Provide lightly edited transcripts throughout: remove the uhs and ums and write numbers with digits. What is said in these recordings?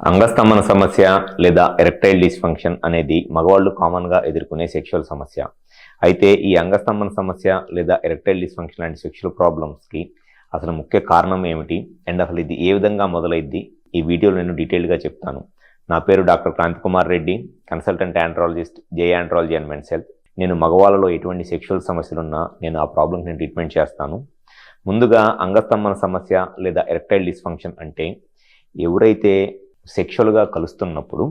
అంగస్తంభన సమస్య లేదా erectile dysfunction అనేది మగవాళ్ళు కామన్గా ఎదుర్కొనే సెక్షువల్ సమస్య. అయితే ఈ అంగస్తంభన సమస్య లేదా ఎరెక్టైల్ డిస్ఫంక్షన్ లాంటి సెక్షువల్ ప్రాబ్లమ్స్కి అసలు ముఖ్య కారణం ఏమిటి అండ్ అసలు ఇది ఏ విధంగా మొదలైద్ది ఈ వీడియోలో నేను డీటెయిల్గా చెప్తాను. నా పేరు doctor Kranthi Kumar Reddy, consultant andrologist, J andrology and men's health. నేను మగవాళ్ళలో ఎటువంటి సెక్షువల్ సమస్యలున్నా నేను ఆ ప్రాబ్లమ్కి నేను ట్రీట్మెంట్ చేస్తాను. ముందుగా అంగస్తంభన సమస్య లేదా ఎరెక్టైల్ డిస్ఫంక్షన్ అంటే ఎవరైతే సెక్షువల్గా కలుస్తున్నప్పుడు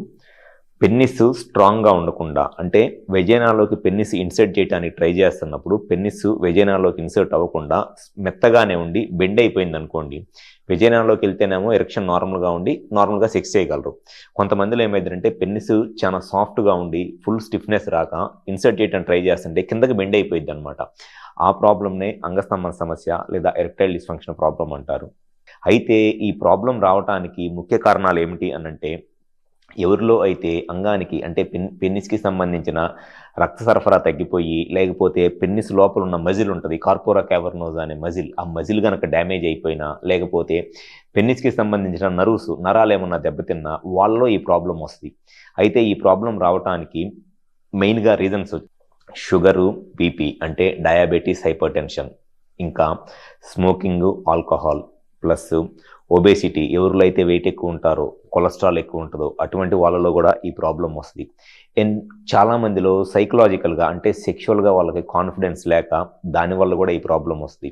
పెన్నిస్ స్ట్రాంగ్గా ఉండకుండా, అంటే వెజైనాలోకి పెన్నిస్ ఇన్సర్ట్ చేయడానికి ట్రై చేస్తున్నప్పుడు పెన్నిస్ వెజైనాలోకి ఇన్సర్ట్ అవ్వకుండా మెత్తగానే ఉండి బెండ్ అయిపోయింది అనుకోండి, వెజైనాలోకి వెళ్తేనేమో ఎరెక్షన్ నార్మల్గా ఉండి నార్మల్గా సెక్స్ చేయగలరు. కొంతమందిలో ఏమైందంటే పెన్నిస్ చాలా సాఫ్ట్గా ఉండి ఫుల్ స్టిఫ్నెస్ రాక ఇన్సర్ట్ చేయడానికి ట్రై చేస్తుంటే కిందకి బెండ్ అయిపోయింది అనమాట. ఆ ప్రాబ్లమ్నే అంగస్తంభన సమస్య లేదా ఎరెక్టైల్ డిస్ఫంక్షన్ ప్రాబ్లం అంటారు. అయితే ఈ ప్రాబ్లం రావడానికి ముఖ్య కారణాలు ఏమిటి అనంటే, ఎవరిలో అయితే అంగానికి అంటే పెన్నిస్కి సంబంధించిన రక్త సరఫరా తగ్గిపోయి, లేకపోతే పెన్నిస్ లోపల ఉన్న మజిల్ ఉంటుంది, కార్పోరా క్యావర్నోజా అనే మజిల్, ఆ మజిల్ కనుక డ్యామేజ్ అయిపోయినా, లేకపోతే పెన్నిస్కి సంబంధించిన నరాలు ఏమన్నా దెబ్బతిన్నా వాళ్ళలో ఈ ప్రాబ్లం వస్తుంది. అయితే ఈ ప్రాబ్లం రావడానికి మెయిన్గా రీజన్స్ షుగరు, బీపీ అంటే డయాబెటీస్, హైపర్టెన్షన్, ఇంకా స్మోకింగ్, ఆల్కహాల్, ప్లస్ ఒబేసిటీ, ఎవరిలో అయితే వెయిట్ ఎక్కువ ఉంటారో, కొలెస్ట్రాల్ ఎక్కువ ఉంటుందో అటువంటి వాళ్ళలో కూడా ఈ ప్రాబ్లం వస్తుంది. అండ్ చాలామందిలో సైకలాజికల్గా అంటే సెక్షువల్గా వాళ్ళకి కాన్ఫిడెన్స్ లేక దానివల్ల కూడా ఈ ప్రాబ్లం వస్తుంది.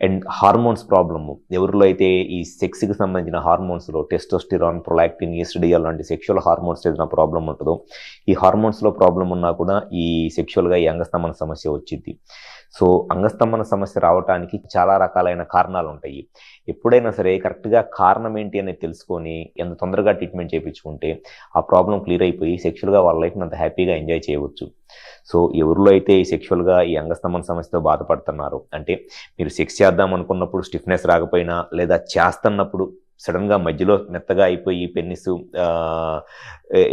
అండ్ హార్మోన్స్ ప్రాబ్లము, ఎవరిలో అయితే ఈ సెక్స్కి సంబంధించిన హార్మోన్స్లో టెస్టోస్టిరాన్, ప్రొలాక్టిన్, ఈస్ట్రోడియోల్ లాంటి సెక్షువల్ హార్మోన్స్ ఏదైనా ప్రాబ్లం ఉంటుందో, ఈ హార్మోన్స్లో ప్రాబ్లం ఉన్నా కూడా ఈ సెక్షువల్గా ఈ అంగస్తంభన సమస్య వచ్చింది. సో అంగస్తంభన సమస్య రావడానికి చాలా రకాలైన కారణాలు ఉంటాయి. ఎప్పుడైనా సరే కరెక్ట్గా కారణం ఏంటి అనేది తెలుసుకొని ఎంత తొందరగా ట్రీట్మెంట్ చేయించుకుంటే ఆ ప్రాబ్లం క్లియర్ అయిపోయి సెక్షువల్గా వాళ్ళ లైఫ్ని అంత హ్యాపీగా ఎంజాయ్ చేయవచ్చు. సో ఎవరిలో అయితే ఈ సెక్షువల్గా ఈ అంగస్తంభన సమస్యతో బాధపడుతున్నారు, అంటే మీరు సెక్స్ చేద్దాం అనుకున్నప్పుడు స్టిఫ్నెస్ రాకపోయినా, లేదా చేస్తున్నప్పుడు సడన్గా మధ్యలో మెత్తగా అయిపోయి పెన్నిస్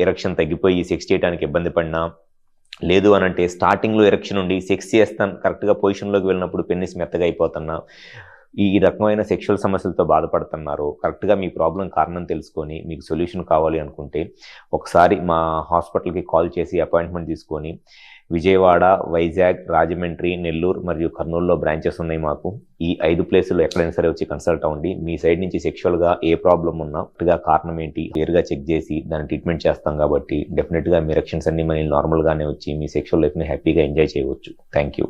ఎరెక్షన్ తగ్గిపోయి సెక్స్ చేయడానికి ఇబ్బంది పడినా, లేదు అని అంటే స్టార్టింగ్లో ఎరెక్షన్ ఉండి సెక్స్ చేస్తాను కరెక్ట్గా పొజిషన్లోకి వెళ్ళినప్పుడు పెన్నిస్ మెత్తగా అయిపోతున్నా, ఈ రకమైన సెక్షువల్ సమస్యలతో బాధపడుతున్నారు, కరెక్ట్గా మీ ప్రాబ్లం కారణం తెలుసుకొని మీకు సొల్యూషన్ కావాలి అనుకుంటే ఒకసారి మా హాస్పిటల్కి కాల్ చేసి అపాయింట్మెంట్ తీసుకొని, విజయవాడ, వైజాగ్, రాజమండ్రి, నెల్లూరు మరియు కర్నూలులో బ్రాంచెస్ ఉన్నాయి మాకు. ఈ 5 ప్లేసుల్లో ఎక్కడైనా సరే వచ్చి కన్సల్ట్ అవ్వండి. మీ సైడ్ నుంచి సెక్షువల్గా ఏ ప్రాబ్లం ఉన్నా కరెక్ట్గా కారణం ఏంటి క్లియర్గా చెక్ చేసి దాన్ని ట్రీట్మెంట్ చేస్తాం కాబట్టి డెఫినెట్గా మీ ఎరెక్షన్స్ అన్ని మనకి నార్మల్గానే వచ్చి మీ సెక్షువల్ లైఫ్ని హ్యాపీగా ఎంజాయ్ చేయవచ్చు. Thank you.